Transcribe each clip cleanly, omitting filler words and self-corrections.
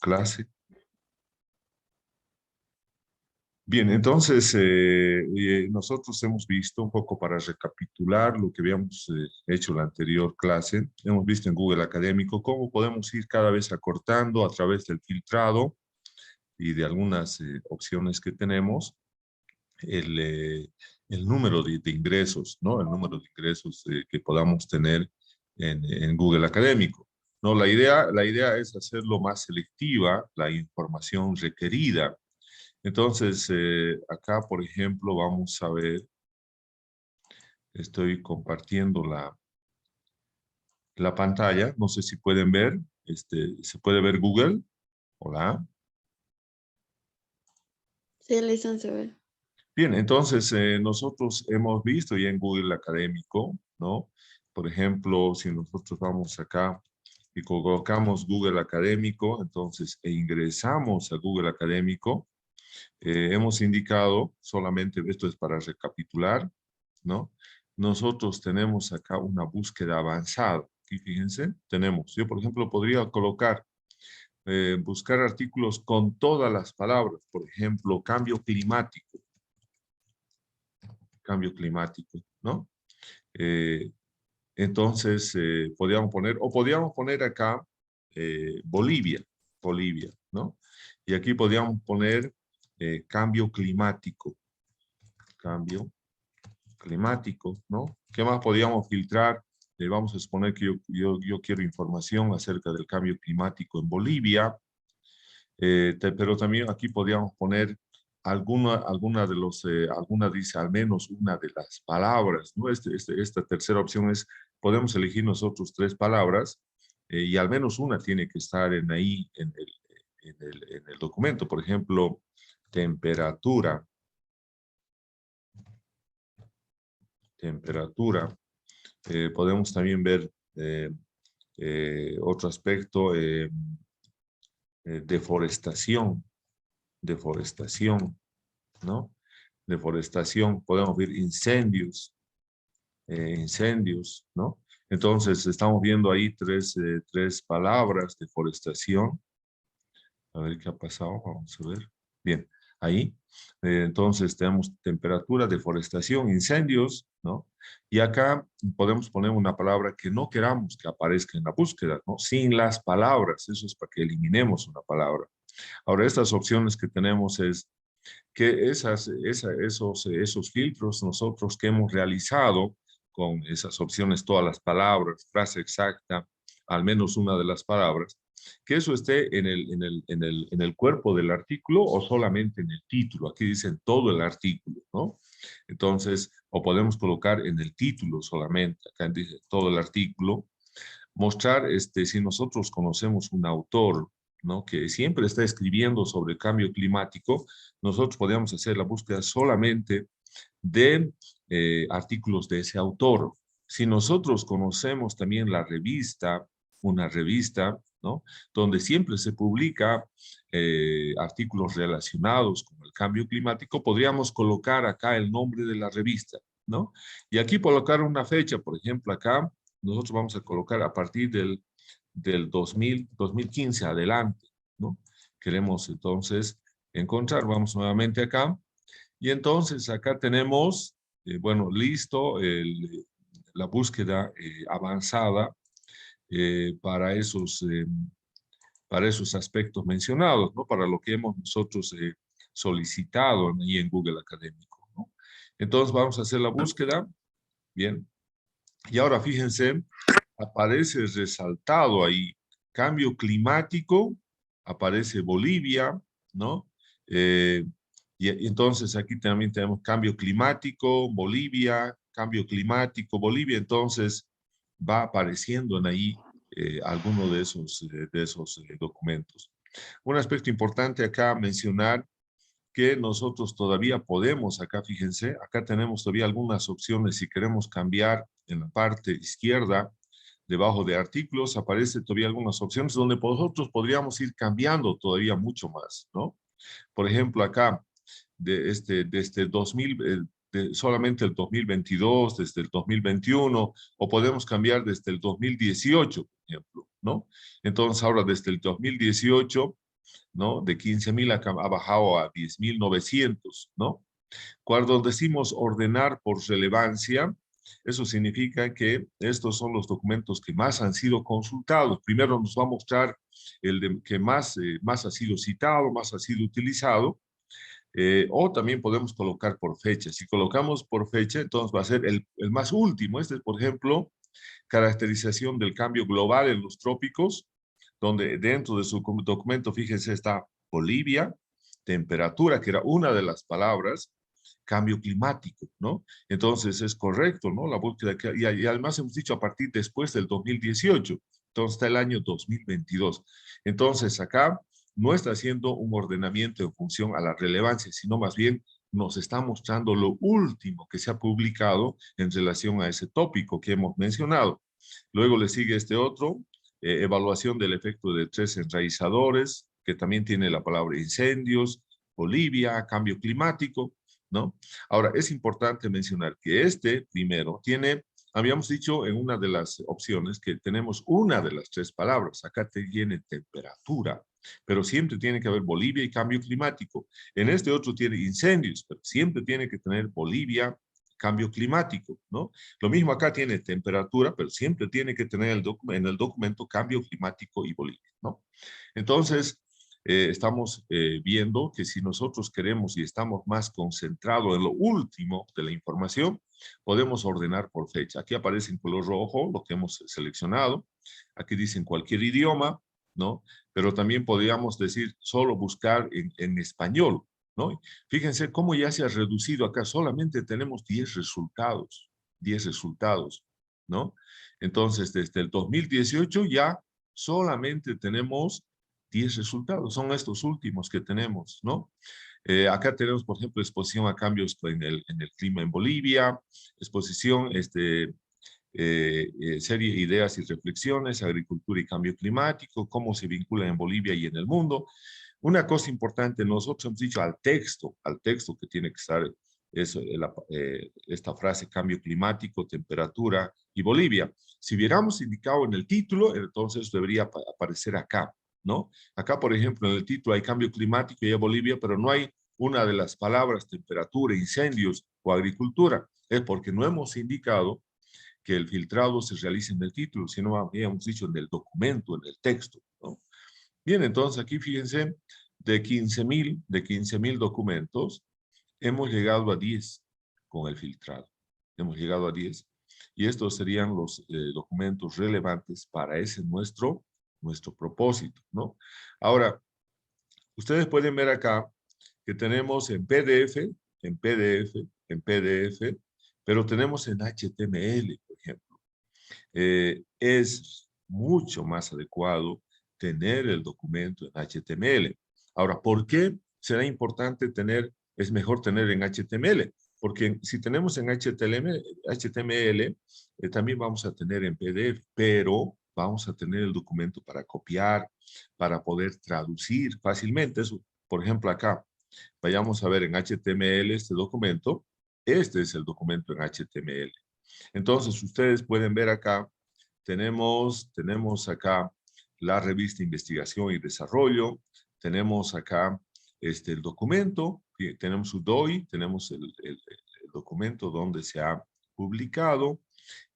clase. Bien, entonces nosotros hemos visto un poco para recapitular lo que habíamos hecho en la anterior clase. Hemos visto en Google Académico cómo podemos ir cada vez acortando a través del filtrado y de algunas opciones que tenemos el, eh, el número de ingresos, ¿no? El número de ingresos que podamos tener en Google Académico. No, la idea es hacerlo más selectiva, la información requerida. Entonces, acá, por ejemplo, vamos a ver, estoy compartiendo la pantalla, no sé si pueden ver, ¿se puede ver Google? Hola. Sí, licenciado. Bien, entonces nosotros hemos visto ya en Google Académico, ¿no? Por ejemplo, si nosotros vamos acá y colocamos Google Académico, entonces, e ingresamos a Google Académico, hemos indicado, solamente esto es para recapitular, ¿no? Nosotros tenemos acá una búsqueda avanzada. Aquí fíjense, tenemos, yo por ejemplo podría colocar, buscar artículos con todas las palabras, por ejemplo, cambio climático, ¿no? Eh, entonces, podríamos poner, o podríamos poner acá Bolivia, ¿no? Y aquí podríamos poner cambio climático, ¿no? ¿Qué más podríamos filtrar? Vamos a suponer que yo quiero información acerca del cambio climático en Bolivia, pero también aquí podríamos poner alguna dice al menos una de las palabras, ¿no? Esta tercera opción es, podemos elegir nosotros tres palabras y al menos una tiene que estar ahí en el documento. Por ejemplo, temperatura. Podemos también ver otro aspecto, deforestación, ¿no? Deforestación, podemos ver incendios, ¿no? Entonces, estamos viendo ahí tres palabras, deforestación. A ver qué ha pasado, vamos a ver. Bien, ahí. Entonces, tenemos temperatura, deforestación, incendios, ¿no? Y acá podemos poner una palabra que no queramos que aparezca en la búsqueda, ¿no? Sin las palabras, eso es para que eliminemos una palabra. Ahora, estas opciones que tenemos es que esos filtros nosotros que hemos realizado con esas opciones, todas las palabras, frase exacta, al menos una de las palabras, que eso esté en el cuerpo del artículo o solamente en el título. Aquí dicen todo el artículo, ¿no? Entonces, o podemos colocar en el título solamente, acá dice todo el artículo, mostrar si nosotros conocemos un autor, ¿no? Que siempre está escribiendo sobre cambio climático, nosotros podríamos hacer la búsqueda solamente de artículos de ese autor. Si nosotros conocemos también la revista, una revista, ¿no? Donde siempre se publica artículos relacionados con el cambio climático, podríamos colocar acá el nombre de la revista, ¿no? Y aquí colocar una fecha, por ejemplo, acá nosotros vamos a colocar a partir del 2015 adelante, ¿no? Queremos entonces encontrar, vamos nuevamente acá, y entonces acá tenemos, bueno, listo la búsqueda avanzada para para esos aspectos mencionados, ¿no? Para lo que hemos nosotros solicitado ahí en Google Académico, ¿no? Entonces vamos a hacer la búsqueda, bien, y ahora fíjense, aparece resaltado ahí, cambio climático, aparece Bolivia, ¿no? Eh, y entonces aquí también tenemos cambio climático, Bolivia, cambio climático, Bolivia, entonces va apareciendo en ahí alguno de esos documentos. Un aspecto importante acá mencionar que nosotros todavía podemos, acá fíjense, acá tenemos todavía algunas opciones si queremos cambiar en la parte izquierda, debajo de artículos, aparece todavía algunas opciones donde nosotros podríamos ir cambiando todavía mucho más, ¿no? Por ejemplo, acá, desde el 2000, solamente el 2022, desde el 2021, o podemos cambiar desde el 2018, por ejemplo, ¿no? Entonces, ahora desde el 2018 ¿no? De 15,000 ha bajado a 10,900, ¿no? Cuando decimos ordenar por relevancia, eso significa que estos son los documentos que más han sido consultados. Primero nos va a mostrar que más ha sido citado, más ha sido utilizado, o también podemos colocar por fecha. Si colocamos por fecha, entonces va a ser el más último. Este es, por ejemplo, caracterización del cambio global en los trópicos, donde dentro de su documento, fíjense, está Bolivia, temperatura, que era una de las palabras, cambio climático, ¿no? Entonces es correcto, ¿no? La búsqueda y además hemos dicho a partir después del 2018, entonces está el año 2022. Entonces acá no está haciendo un ordenamiento en función a la relevancia, sino más bien nos está mostrando lo último que se ha publicado en relación a ese tópico que hemos mencionado. Luego le sigue este otro, evaluación del efecto de 3 enraizadores, que también tiene la palabra incendios, Bolivia, cambio climático, ¿no? Ahora, es importante mencionar que este primero tiene, habíamos dicho en una de las opciones que tenemos una de las 3 palabras. Acá tiene temperatura, pero siempre tiene que haber Bolivia y cambio climático. En este otro tiene incendios, pero siempre tiene que tener Bolivia, cambio climático, ¿no? Lo mismo acá tiene temperatura, pero siempre tiene que tener en el documento cambio climático y Bolivia, ¿no? Entonces, estamos viendo que si nosotros queremos y estamos más concentrados en lo último de la información, podemos ordenar por fecha. Aquí aparece en color rojo lo que hemos seleccionado. Aquí dicen cualquier idioma, ¿no? Pero también podríamos decir solo buscar en español, ¿no? Fíjense cómo ya se ha reducido acá. Solamente tenemos 10 resultados, 10 resultados, ¿no? Entonces, desde el 2018 ya solamente tenemos 10 resultados. Son estos últimos que tenemos, ¿no? Acá tenemos, por ejemplo, exposición a cambios en el clima en Bolivia, exposición, serie ideas y reflexiones, agricultura y cambio climático, cómo se vincula en Bolivia y en el mundo. Una cosa importante, nosotros hemos dicho al texto que tiene que estar esta frase, cambio climático, temperatura y Bolivia. Si hubiéramos indicado en el título, entonces debería aparecer acá, ¿no? Acá, por ejemplo, en el título hay cambio climático y Bolivia, pero no hay una de las palabras temperatura, incendios o agricultura. Es porque no hemos indicado que el filtrado se realice en el título, sino habíamos dicho en el documento, en el texto, ¿no? Bien, entonces aquí fíjense, de 15,000 documentos, hemos llegado a 10 con el filtrado. Hemos llegado a 10. Y estos serían los documentos relevantes para ese nuestro propósito, ¿no? Ahora, ustedes pueden ver acá que tenemos en PDF, en PDF, en PDF, pero tenemos en HTML, por ejemplo. Es mucho más adecuado tener el documento en HTML. Ahora, ¿por qué será importante es mejor tener en HTML? Porque si tenemos en HTML también vamos a tener en PDF, pero vamos a tener el documento para copiar, para poder traducir fácilmente. Eso, por ejemplo, acá, vayamos a ver en HTML este documento. Este es el documento en HTML. Entonces, ustedes pueden ver acá, tenemos acá la revista Investigación y Desarrollo, tenemos acá el documento, tenemos su DOI, tenemos el documento donde se ha publicado,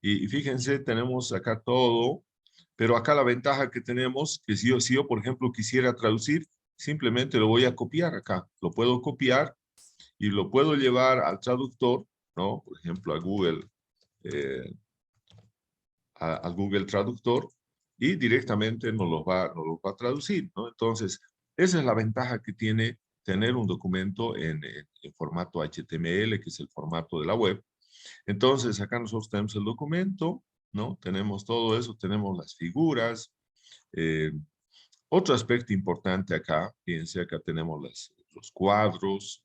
y fíjense, tenemos acá todo, pero acá la ventaja que tenemos, que si yo, por ejemplo, quisiera traducir, simplemente lo voy a copiar acá, lo puedo copiar y lo puedo llevar al traductor, ¿no? Por ejemplo, a Google, al Google Traductor, y directamente nos lo va a traducir, ¿no? Entonces, esa es la ventaja que tiene tener un documento en formato HTML, que es el formato de la web. Entonces, acá nosotros tenemos el documento, ¿no? Tenemos todo eso, tenemos las figuras. Otro aspecto importante acá, fíjense, acá tenemos los cuadros,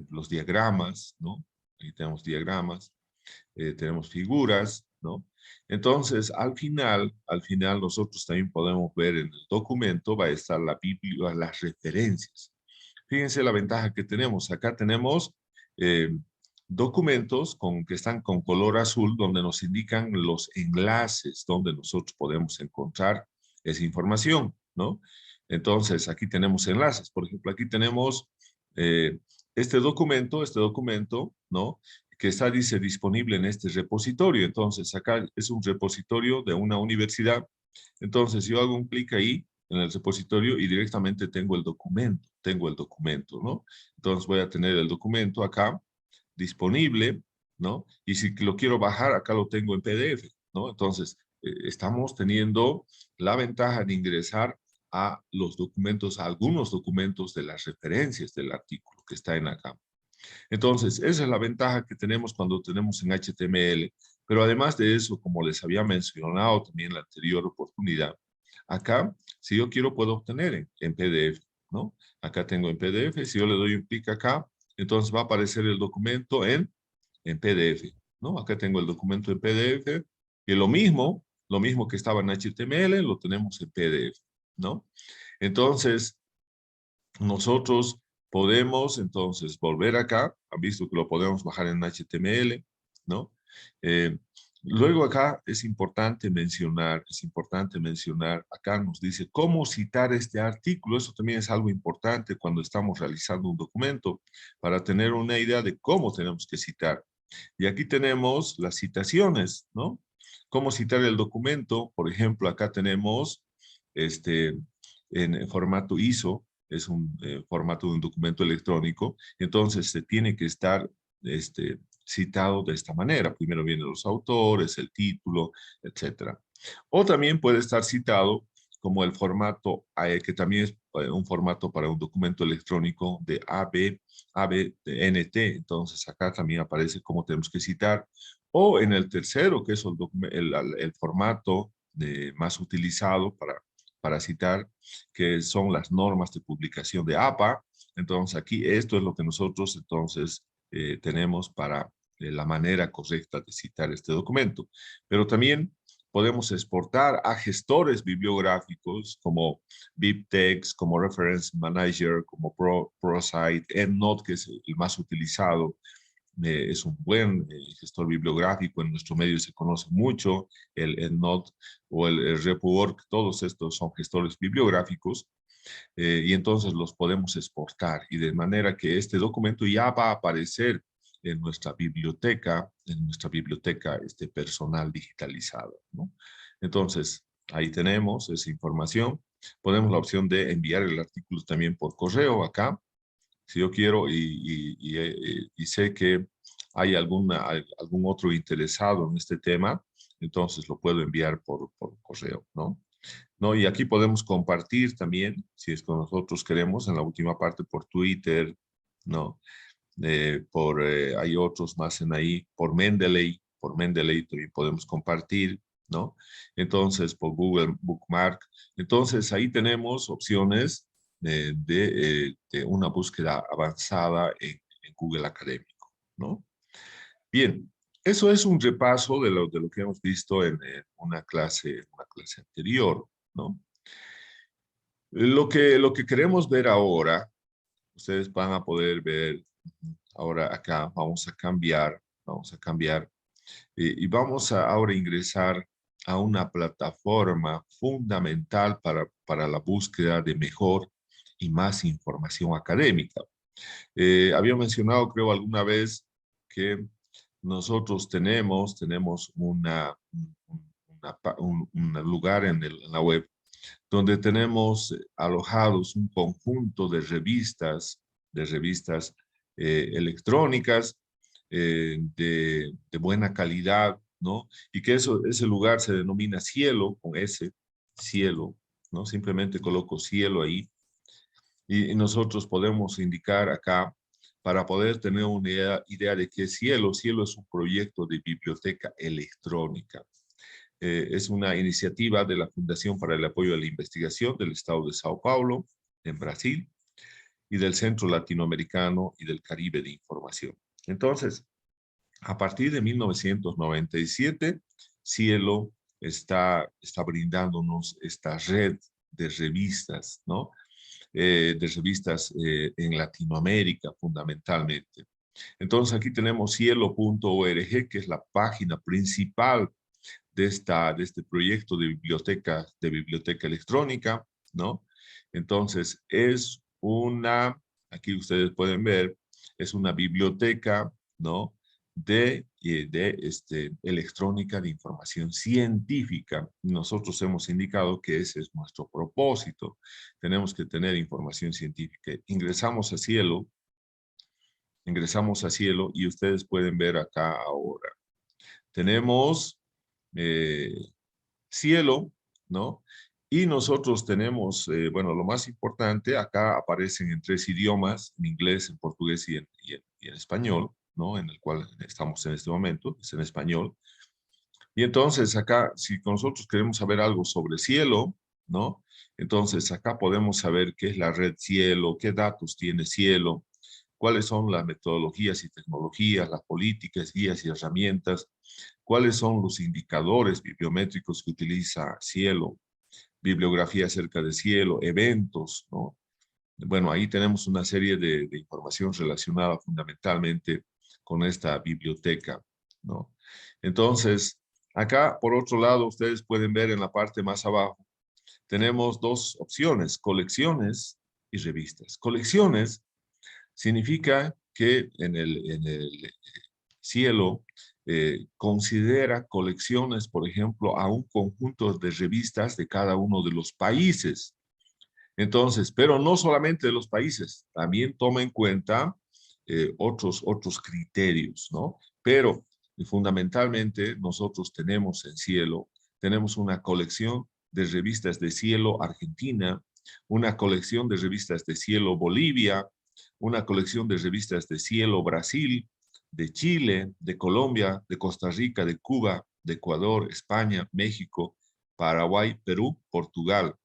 los diagramas, ¿no? Aquí tenemos diagramas, tenemos figuras, ¿no? Entonces, al final nosotros también podemos ver en el documento, va a estar la Biblia, las referencias. Fíjense la ventaja que tenemos. Acá tenemos documentos que están con color azul, donde nos indican los enlaces donde nosotros podemos encontrar esa información, ¿no? Entonces, aquí tenemos enlaces. Por ejemplo, aquí tenemos este documento, ¿no? Que está, dice, disponible en este repositorio. Entonces, acá es un repositorio de una universidad. Entonces, yo hago un clic ahí en el repositorio y directamente tengo el documento, ¿no? Entonces, voy a tener el documento acá disponible, ¿no? Y si lo quiero bajar, acá lo tengo en PDF, ¿no? Entonces, estamos teniendo la ventaja de ingresar a los documentos, a algunos documentos de las referencias del artículo que está en acá. Entonces, esa es la ventaja que tenemos cuando tenemos en HTML. Pero además de eso, como les había mencionado también en la anterior oportunidad, acá, si yo quiero, puedo obtener en PDF, ¿no? Acá tengo en PDF, si yo le doy un clic acá, entonces va a aparecer el documento en PDF, ¿no? Acá tengo el documento en PDF, y lo mismo que estaba en HTML, lo tenemos en PDF, ¿no? Entonces, nosotros podemos entonces volver acá, han visto que lo podemos bajar en HTML, ¿no? Eh, Luego acá es importante mencionar, acá nos dice cómo citar este artículo. Eso también es algo importante cuando estamos realizando un documento, para tener una idea de cómo tenemos que citar. Y aquí tenemos las citaciones, ¿no? Cómo citar el documento. Por ejemplo, acá tenemos en formato ISO, es un formato de un documento electrónico, entonces se tiene que estar citado de esta manera. Primero vienen los autores, el título, etcétera. O también puede estar citado como el formato, que también es un formato para un documento electrónico de ABNT. Entonces acá también aparece cómo tenemos que citar. O en el tercero, que es el formato más utilizado para citar, que son las normas de publicación de APA. Entonces aquí esto es lo que nosotros entonces tenemos para la manera correcta de citar este documento. Pero también podemos exportar a gestores bibliográficos como BibTeX, como Reference Manager, como ProCite, EndNote, que es el más utilizado. Es un buen gestor bibliográfico, en nuestro medio se conoce mucho, el EndNote o el RepoWork, todos estos son gestores bibliográficos, y entonces los podemos exportar, y de manera que este documento ya va a aparecer en nuestra biblioteca personal digitalizada, ¿no? Entonces, ahí tenemos esa información. Ponemos la opción de enviar el artículo también por correo acá, si yo quiero, y sé que hay algún otro interesado en este tema, entonces lo puedo enviar por correo, ¿no? ¿No? Y aquí podemos compartir también, si es que nosotros queremos, en la última parte por Twitter, ¿no? Hay otros más en ahí, por Mendeley también podemos compartir, ¿no? Entonces, por Google Bookmark. Entonces, ahí tenemos opciones de una búsqueda avanzada en Google Académico, ¿no? Bien, eso es un repaso de lo que hemos visto en una clase anterior, ¿no? Lo que queremos ver ahora, ustedes van a poder ver ahora acá, vamos a cambiar, y vamos a ahora ingresar a una plataforma fundamental para la búsqueda de mejor y más información académica. Había mencionado, creo, alguna vez que nosotros tenemos un lugar en la web donde tenemos alojados un conjunto de revistas electrónicas de buena calidad, ¿no? Y que ese lugar se denomina Cielo, con S, Cielo, ¿no? Simplemente coloco Cielo ahí, y nosotros podemos indicar acá, para poder tener una idea de qué es Cielo. Cielo es un proyecto de biblioteca electrónica. Es una iniciativa de la Fundación para el Apoyo a la Investigación del Estado de Sao Paulo, en Brasil, y del Centro Latinoamericano y del Caribe de Información. Entonces, a partir de 1997, Cielo está brindándonos esta red de revistas, ¿no? De revistas en Latinoamérica fundamentalmente. Entonces aquí tenemos cielo.org, que es la página principal de este proyecto de biblioteca electrónica, ¿no? Entonces, es una, aquí ustedes pueden ver, es una biblioteca, ¿no? De electrónica de información científica. Nosotros hemos indicado que ese es nuestro propósito. Tenemos que tener información científica. Ingresamos a Cielo y ustedes pueden ver acá ahora. Tenemos Cielo, ¿no? Y nosotros tenemos, bueno, lo más importante, acá aparecen en 3 idiomas, en inglés, en portugués y en español, ¿no? En el cual estamos en este momento, es en español. Y entonces acá, si nosotros queremos saber algo sobre Cielo, ¿no? Entonces acá podemos saber qué es la red Cielo, qué datos tiene Cielo, cuáles son las metodologías y tecnologías, las políticas, guías y herramientas, cuáles son los indicadores bibliométricos que utiliza Cielo, bibliografía acerca de Cielo, eventos, ¿no? Bueno, ahí tenemos una serie de información relacionada fundamentalmente con esta biblioteca, ¿no? Entonces, acá, por otro lado, ustedes pueden ver en la parte más abajo, tenemos 2 opciones, colecciones y revistas. Colecciones significa que en el Cielo considera colecciones, por ejemplo, a un conjunto de revistas de cada uno de los países. Entonces, pero no solamente de los países, también toma en cuenta otros criterios, ¿no? Pero fundamentalmente nosotros tenemos en Cielo, tenemos una colección de revistas de Cielo Argentina, una colección de revistas de Cielo Bolivia, una colección de revistas de Cielo Brasil, de Chile, de Colombia, de Costa Rica, de Cuba, de Ecuador, España, México, Paraguay, Perú, Portugal.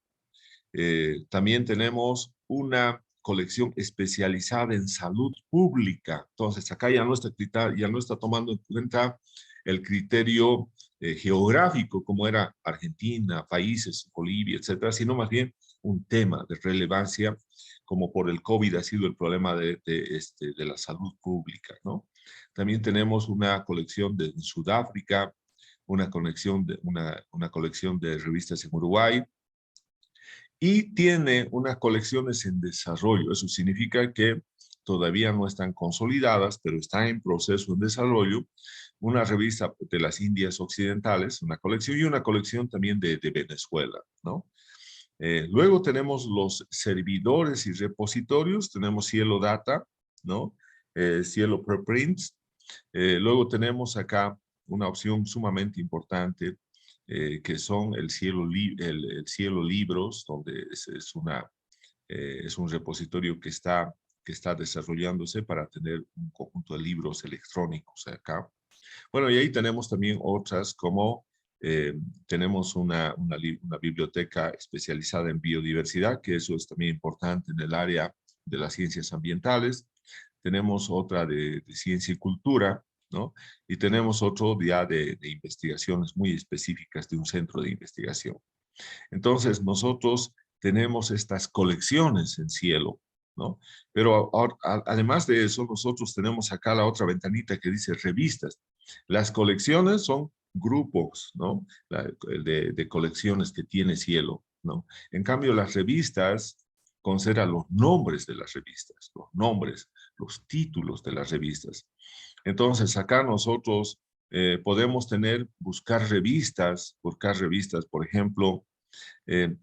También tenemos una colección especializada en salud pública. Entonces, acá ya no está tomando en cuenta el criterio geográfico, como era Argentina, países, Bolivia, etcétera, sino más bien un tema de relevancia, como por el COVID ha sido el problema de la salud pública, ¿no? También tenemos una colección en Sudáfrica, una colección de revistas en Uruguay, y tiene unas colecciones en desarrollo. Eso significa que todavía no están consolidadas, pero están en proceso de desarrollo. Una revista de las Indias Occidentales, una colección, y una colección también de Venezuela, ¿no? Luego tenemos los servidores y repositorios, tenemos Cielo Data, ¿no? Cielo Preprints. Luego tenemos acá una opción sumamente importante, que son el Cielo Libros, donde es un repositorio que está desarrollándose para tener un conjunto de libros electrónicos acá. Bueno, y ahí tenemos también otras como tenemos una biblioteca especializada en biodiversidad, que eso es también importante en el área de las ciencias ambientales. Tenemos otra de ciencia y cultura, ¿no? Y tenemos otro ya de investigaciones muy específicas de un centro de investigación. Entonces, nosotros tenemos estas colecciones en Cielo, ¿no? Pero además de eso, nosotros tenemos acá la otra ventanita que dice revistas. Las colecciones son grupos, ¿no? De colecciones que tiene Cielo, ¿no? En cambio, las revistas consideran los nombres de las revistas, los nombres, los títulos de las revistas. Entonces, acá nosotros podemos buscar revistas, por ejemplo,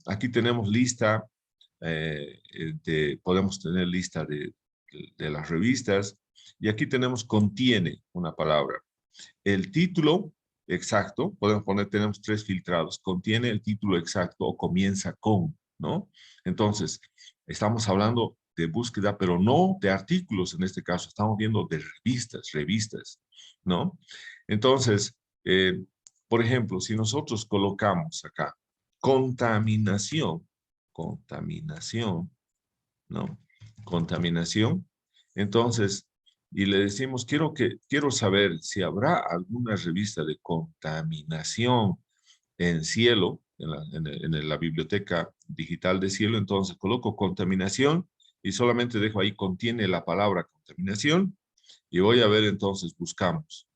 aquí tenemos lista, podemos tener lista de las revistas, y aquí contiene una palabra. El título exacto, podemos tenemos 3 filtrados, contiene el título exacto o comienza con, ¿no? Entonces, estamos hablando de búsqueda, pero no de artículos en este caso, estamos viendo de revistas, ¿no? Entonces, por ejemplo, si nosotros colocamos acá contaminación, ¿no? Contaminación, entonces, y le decimos, quiero saber si habrá alguna revista de contaminación en Cielo, en la biblioteca digital de Cielo. Entonces coloco contaminación y solamente dejo ahí contiene la palabra contaminación, y voy a ver, entonces buscamos.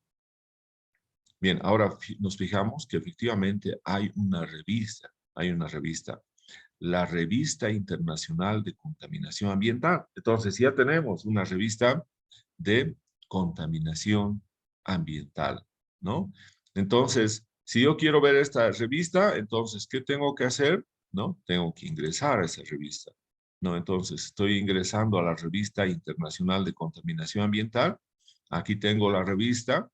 Bien, ahora nos fijamos que efectivamente hay una revista la Revista Internacional de Contaminación Ambiental. Entonces ya tenemos una revista de contaminación ambiental, ¿no? Entonces, si yo quiero ver esta revista, entonces, ¿qué tengo que hacer? ¿No? Tengo que ingresar a esa revista, ¿no? Entonces, estoy ingresando a la Revista Internacional de Contaminación Ambiental. Aquí tengo la revista.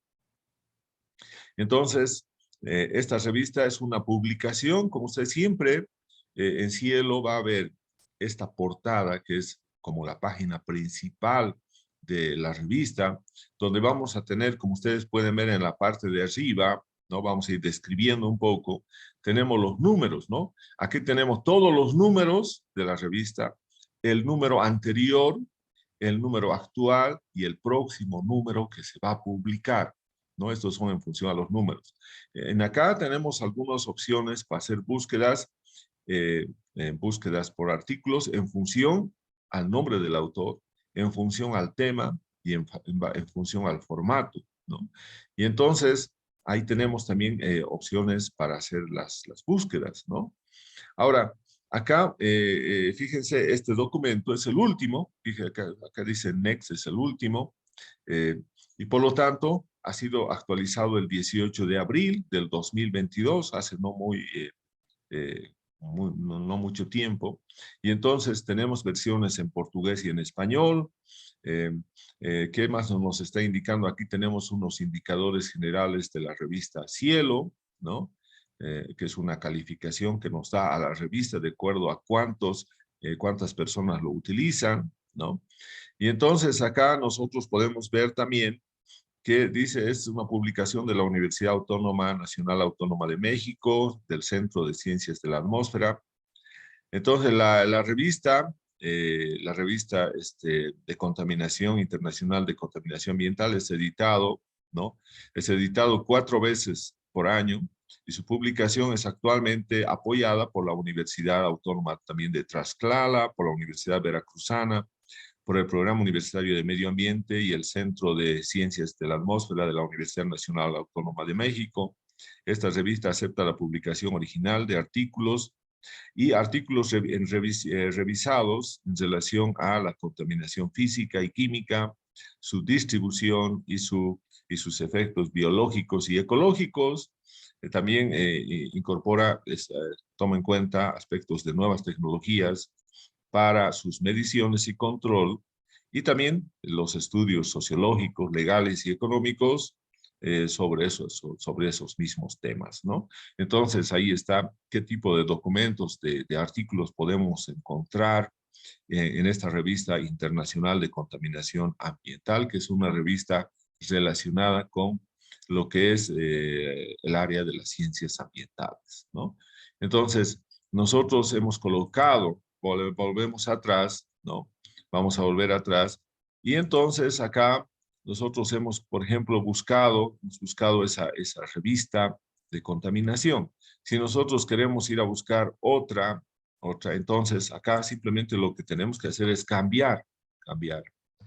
Entonces, esta revista es una publicación, como usted siempre, en cielo va a ver esta portada que es como la página principal de la revista, donde vamos a tener, como ustedes pueden ver en la parte de arriba, ¿no? Vamos a ir describiendo un poco, tenemos los números, ¿no? Aquí tenemos todos los números de la revista, el número anterior, el número actual y el próximo número que se va a publicar, ¿no? Estos son en función a los números. En acá tenemos algunas opciones para hacer búsquedas, búsquedas por artículos en función al nombre del autor, en función al tema y en función al formato, ¿no? Y entonces ahí tenemos también opciones para hacer las búsquedas, ¿no? Ahora, acá, fíjense, este documento es el último, fíjense, acá dice Next es el último, y por lo tanto ha sido actualizado el 18 de abril del 2022, hace no mucho tiempo, y entonces tenemos versiones en portugués y en español. ¿Qué más nos está indicando? Aquí tenemos unos indicadores generales de la revista Cielo, ¿no? Que es una calificación que nos da a la revista de acuerdo a cuántas personas lo utilizan, ¿no? Y entonces acá nosotros podemos ver también que dice, es una publicación de la Universidad Autónoma Nacional Autónoma de México, del Centro de Ciencias de la Atmósfera. Entonces, la revista de Contaminación Internacional de Contaminación Ambiental es editado, ¿no? Es editado 4 veces por año y su publicación es actualmente apoyada por la Universidad Autónoma también de Tlaxcala, por la Universidad Veracruzana, por el Programa Universitario de Medio Ambiente y el Centro de Ciencias de la Atmósfera de la Universidad Nacional Autónoma de México. Esta revista acepta la publicación original de artículos y artículos revisados en relación a la contaminación física y química, su distribución y sus efectos biológicos y ecológicos. También toma en cuenta aspectos de nuevas tecnologías para sus mediciones y control, y también los estudios sociológicos, legales y económicos sobre esos mismos temas, ¿no? Entonces, ahí está qué tipo de documentos, de artículos podemos encontrar en esta revista internacional de contaminación ambiental, que es una revista relacionada con lo que es el área de las ciencias ambientales, ¿no? Entonces, nosotros hemos colocado, volvemos atrás, ¿no? Vamos a volver atrás. Y entonces acá nosotros hemos, por ejemplo, hemos buscado esa revista de contaminación. Si nosotros queremos ir a buscar otra, entonces acá simplemente lo que tenemos que hacer es cambiar,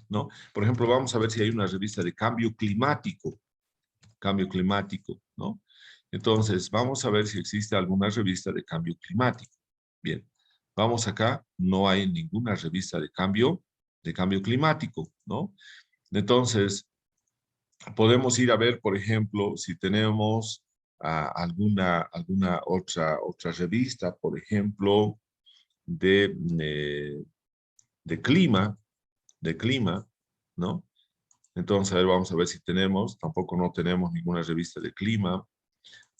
¿no? Por ejemplo, vamos a ver si hay una revista de cambio climático, ¿no? Entonces, vamos a ver si existe alguna revista de cambio climático. Bien, vamos acá, no hay ninguna revista de cambio climático, ¿no? Entonces, podemos ir a ver, por ejemplo, si tenemos alguna otra revista, por ejemplo, de clima, ¿no? Entonces, a ver, vamos a ver si tenemos, tampoco no tenemos ninguna revista de clima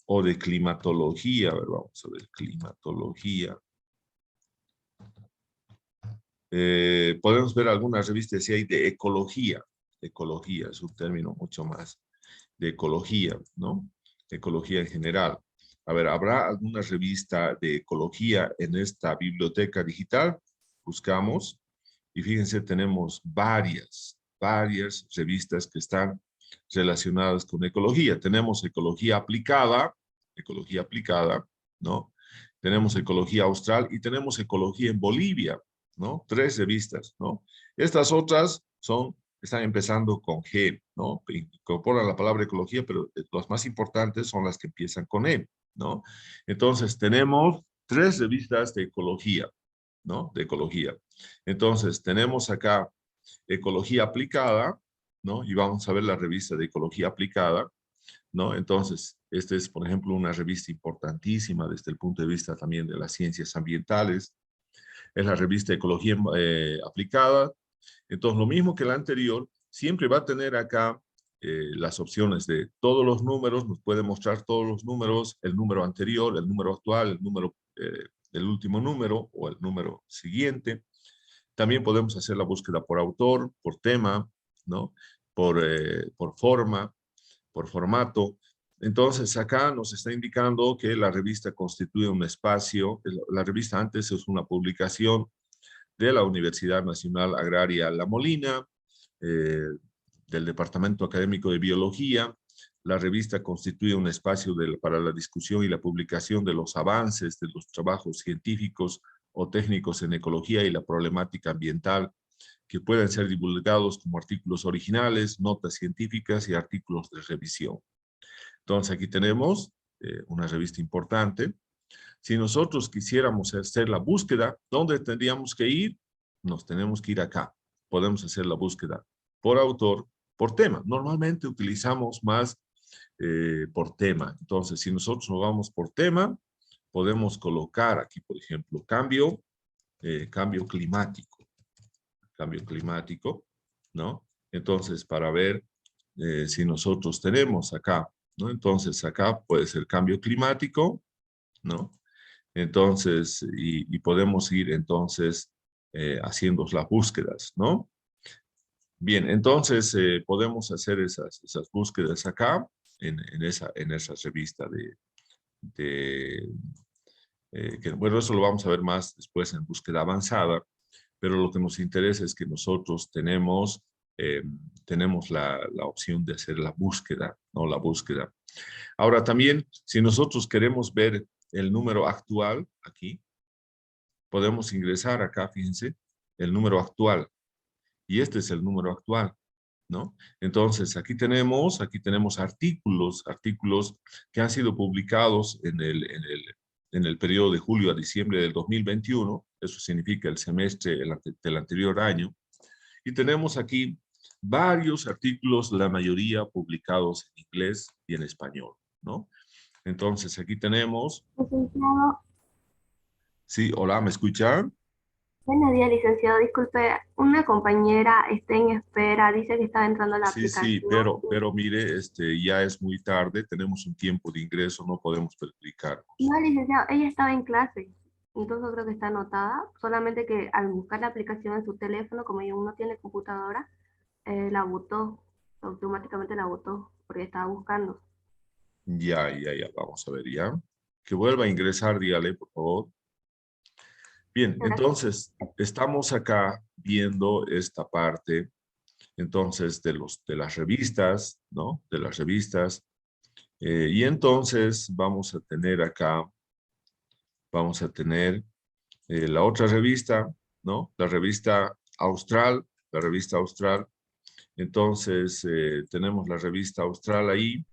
o de climatología. A ver, vamos a ver, climatología. Podemos ver algunas revistas si hay de ecología. Ecología es un término mucho más de ecología, ¿no? Ecología en general. A ver, ¿habrá alguna revista de ecología en esta biblioteca digital? Buscamos y fíjense, tenemos varias revistas que están relacionadas con ecología. Tenemos ecología aplicada, ¿no? Tenemos ecología austral y tenemos ecología en Bolivia, ¿no? 3 revistas, ¿no? Estas otras están empezando con G, ¿no? Incorporan la palabra ecología, pero las más importantes son las que empiezan con E, ¿no? Entonces, tenemos 3 revistas de ecología, ¿no? De ecología. Entonces, tenemos acá Ecología Aplicada, ¿no? Y vamos a ver la revista de Ecología Aplicada, ¿no? Entonces, esta es, por ejemplo, una revista importantísima desde el punto de vista también de las ciencias ambientales. Es la revista Ecología Aplicada. Entonces, lo mismo que la anterior, siempre va a tener acá las opciones de todos los números, nos puede mostrar todos los números, el número anterior, el número actual, el número, el último número o el número siguiente. También podemos hacer la búsqueda por autor, por tema, ¿no? Por forma, por formato. Entonces, acá nos está indicando que la revista constituye un espacio. La revista antes es una publicación de la Universidad Nacional Agraria La Molina, del Departamento Académico de Biología. La revista constituye un espacio para la discusión y la publicación de los avances de los trabajos científicos o técnicos en ecología y la problemática ambiental, que pueden ser divulgados como artículos originales, notas científicas y artículos de revisión. Entonces aquí tenemos una revista importante. Si nosotros quisiéramos hacer la búsqueda, ¿dónde tendríamos que ir? Nos tenemos que ir acá. Podemos hacer la búsqueda por autor, por tema. Normalmente utilizamos más por tema. Entonces, si nosotros nos vamos por tema, podemos colocar aquí, por ejemplo, cambio climático. Cambio climático, ¿no? Entonces, para ver si nosotros tenemos acá, ¿no? Entonces, acá puede ser cambio climático, ¿no? Entonces, y podemos ir entonces haciendo las búsquedas, ¿no? Bien, entonces podemos hacer esas búsquedas acá, en esa revista bueno, eso lo vamos a ver más después en búsqueda avanzada, pero lo que nos interesa es que nosotros tenemos la opción de hacer la búsqueda, ¿no? La búsqueda. Ahora también, si nosotros queremos ver el número actual aquí, podemos ingresar acá, fíjense, el número actual. Y este es el número actual, ¿no? Entonces, aquí tenemos artículos que han sido publicados en el periodo de julio a diciembre del 2021, eso significa el semestre del anterior año, y tenemos aquí varios artículos, la mayoría publicados en inglés y en español, ¿no? Entonces, aquí tenemos... Licenciado, Sí, hola, ¿me escuchan? buenos días, licenciado. Disculpe, una compañera está en espera, dice que está entrando a la Sí, sí, aplicación. pero mire, ya es muy tarde, tenemos un tiempo de ingreso, no podemos perjudicarnos. No, licenciado, ella estaba en clase, entonces creo que está anotada, solamente que al buscar la aplicación en su teléfono, como ella aún no tiene computadora, la botó, automáticamente la botó, porque estaba buscando. Ya, vamos a ver ya. Que vuelva a ingresar, dígale, por favor. Bien, Gracias. entonces, estamos acá viendo esta parte, entonces, de las revistas, ¿no? De las revistas. Y entonces, vamos a tener la otra revista, ¿no? La revista Austral. Entonces, tenemos la revista Austral ahí.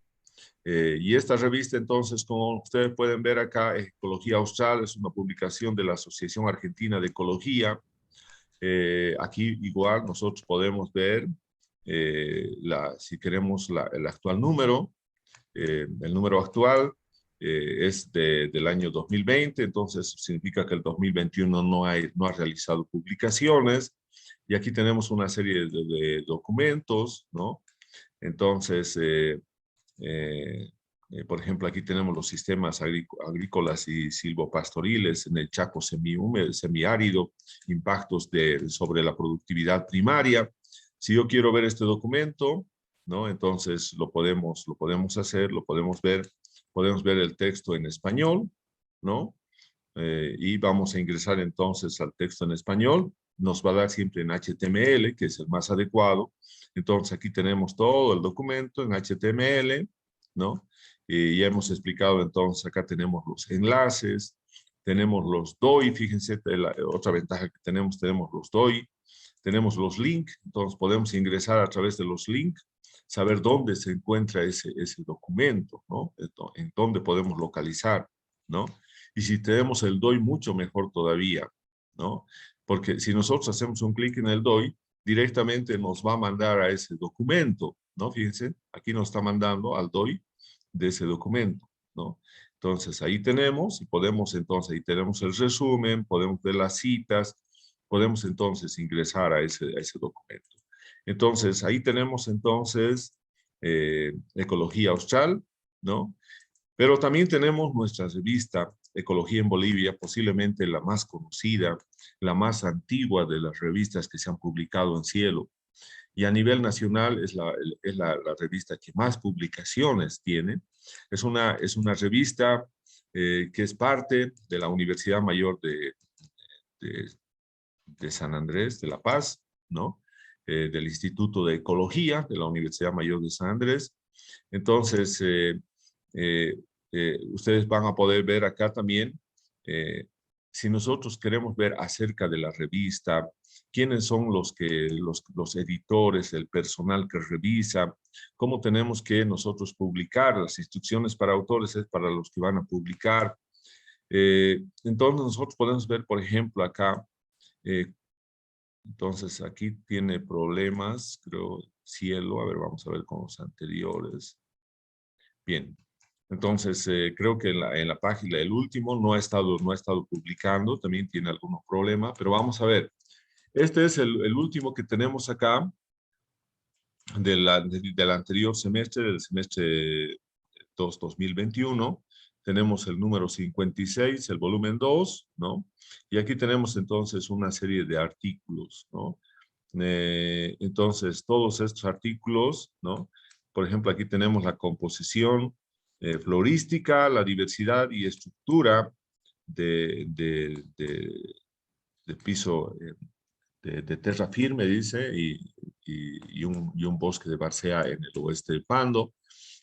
Y esta revista, entonces, como ustedes pueden ver acá, Ecología Austral es una publicación de la Asociación Argentina de Ecología. Aquí igual nosotros podemos ver, si queremos, el actual número. El número actual es del año 2020, entonces significa que el 2021 no ha realizado publicaciones. Y aquí tenemos una serie de documentos, ¿no? Entonces, por ejemplo, aquí tenemos los sistemas agrícolas y silvopastoriles en el Chaco semiárido, impactos sobre la productividad primaria. Si yo quiero ver este documento, ¿no? Entonces lo podemos hacer, podemos ver el texto en español, ¿no? Y vamos a ingresar entonces al texto en español. Nos va a dar siempre en HTML, que es el más adecuado. Entonces aquí tenemos todo el documento en HTML, ¿no? Y ya hemos explicado entonces, acá tenemos los enlaces, tenemos los DOI, fíjense, otra ventaja que tenemos los DOI, tenemos los links, entonces podemos ingresar a través de los links, saber dónde se encuentra ese documento, ¿no? En dónde podemos localizar, ¿no? Y si tenemos el DOI, mucho mejor todavía, ¿no? Porque si nosotros hacemos un clic en el DOI, directamente nos va a mandar a ese documento, ¿no? Fíjense, aquí nos está mandando al DOI de ese documento, ¿no? Entonces, ahí tenemos, y podemos entonces, ahí tenemos el resumen, podemos ver las citas, podemos entonces ingresar a ese documento. Entonces, ahí tenemos entonces Ecología Austral, ¿no? Pero también tenemos nuestra revista Ecología en Bolivia, posiblemente la más conocida, la más antigua de las revistas que se han publicado en Cielo. Y a nivel nacional es la revista que más publicaciones tiene. Es una revista que es parte de la Universidad Mayor de, de San Andrés, de La Paz, ¿no? Del Instituto de Ecología de la Universidad Mayor de San Andrés. Entonces, ustedes van a poder ver acá también, si nosotros queremos ver acerca de la revista, quiénes son los editores, el personal que revisa, cómo tenemos que nosotros publicar, las instrucciones para autores es para los que van a publicar. Entonces nosotros podemos ver, por ejemplo, acá, entonces aquí tiene problemas, creo, Cielo, a ver, vamos a ver con los anteriores. Bien, entonces creo que en la página, el último, no ha estado publicando, también tiene algunos problemas, pero vamos a ver. Este es el último que tenemos acá del anterior semestre, del semestre 2021. Tenemos el número 56, el volumen 2, ¿no? Y aquí tenemos entonces una serie de artículos, ¿no? Entonces, todos estos artículos, ¿no? Por ejemplo, aquí tenemos la composición florística, la diversidad y estructura de piso de terra firme, dice, y un bosque de Barcea en el oeste del Pando.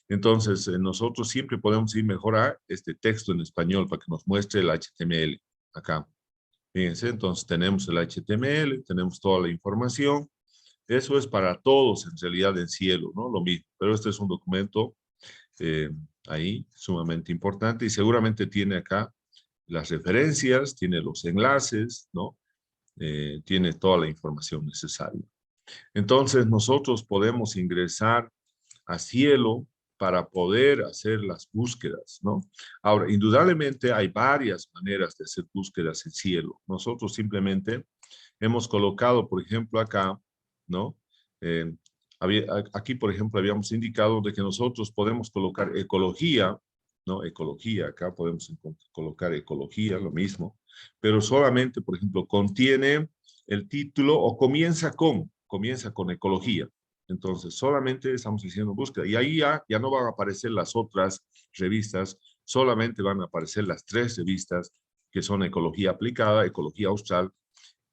Entonces, nosotros siempre podemos ir mejor a este texto en español para que nos muestre el HTML acá. Fíjense, entonces tenemos el HTML, tenemos toda la información. Eso es para todos en realidad en Cielo, ¿no? Lo mismo, pero este es un documento ahí sumamente importante y seguramente tiene acá las referencias, tiene los enlaces, ¿no? Tiene toda la información necesaria. Entonces nosotros podemos ingresar a Cielo para poder hacer las búsquedas, ¿no? Ahora, indudablemente hay varias maneras de hacer búsquedas en Cielo. Nosotros simplemente hemos colocado, por ejemplo, acá, ¿no? Eh, aquí, por ejemplo, habíamos indicado de que nosotros podemos colocar ecología, ¿no? Ecología, acá podemos colocar ecología, lo mismo, pero solamente, por ejemplo, contiene el título o comienza con ecología. Entonces, solamente estamos haciendo búsqueda. Y ahí ya no van a aparecer las otras revistas, solamente van a aparecer las 3 revistas que son Ecología Aplicada, Ecología Austral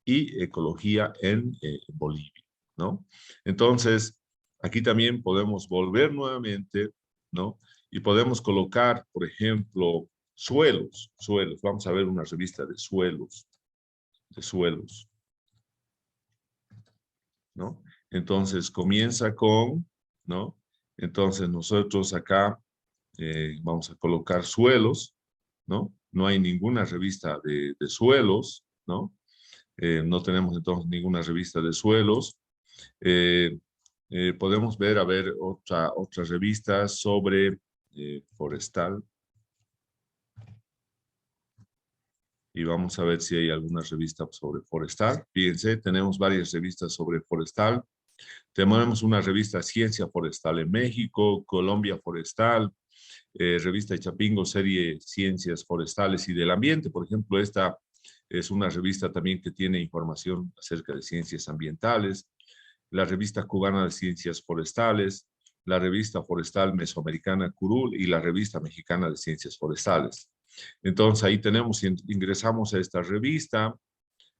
y Ecología en Bolivia, ¿no? Entonces, aquí también podemos volver nuevamente, ¿no? Y podemos colocar, por ejemplo, suelos. Vamos a ver una revista de suelos, ¿no? Entonces comienza con, ¿no? Entonces nosotros acá vamos a colocar suelos, ¿no? No hay ninguna revista de suelos, ¿no? No tenemos entonces ninguna revista de suelos. Podemos ver, a ver, otra revista sobre forestal. Y vamos a ver si hay alguna revista sobre forestal. Fíjense, tenemos varias revistas sobre forestal. Tenemos una revista Ciencia Forestal en México, Colombia Forestal, revista Chapingo, serie Ciencias Forestales y del Ambiente. Por ejemplo, esta es una revista también que tiene información acerca de ciencias ambientales. La revista Cubana de Ciencias Forestales, la revista Forestal Mesoamericana Curul y la revista Mexicana de Ciencias Forestales. Entonces ahí tenemos, si ingresamos a esta revista,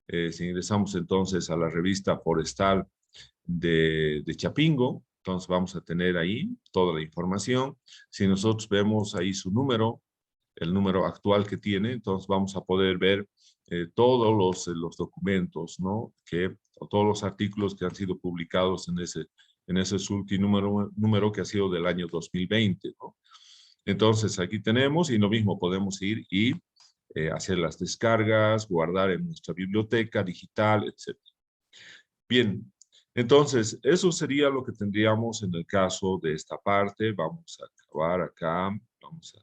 si ingresamos entonces a la revista Forestal de Chapingo, entonces vamos a tener ahí toda la información. Si nosotros vemos ahí su número, el número actual que tiene, entonces vamos a poder ver todos los documentos, ¿no? O todos los artículos que han sido publicados en ese último número que ha sido del año 2020, ¿no? Entonces aquí tenemos, y lo mismo podemos ir y hacer las descargas, guardar en nuestra biblioteca digital, etc. Bien, entonces eso sería lo que tendríamos en el caso de esta parte. Vamos a acabar acá, vamos a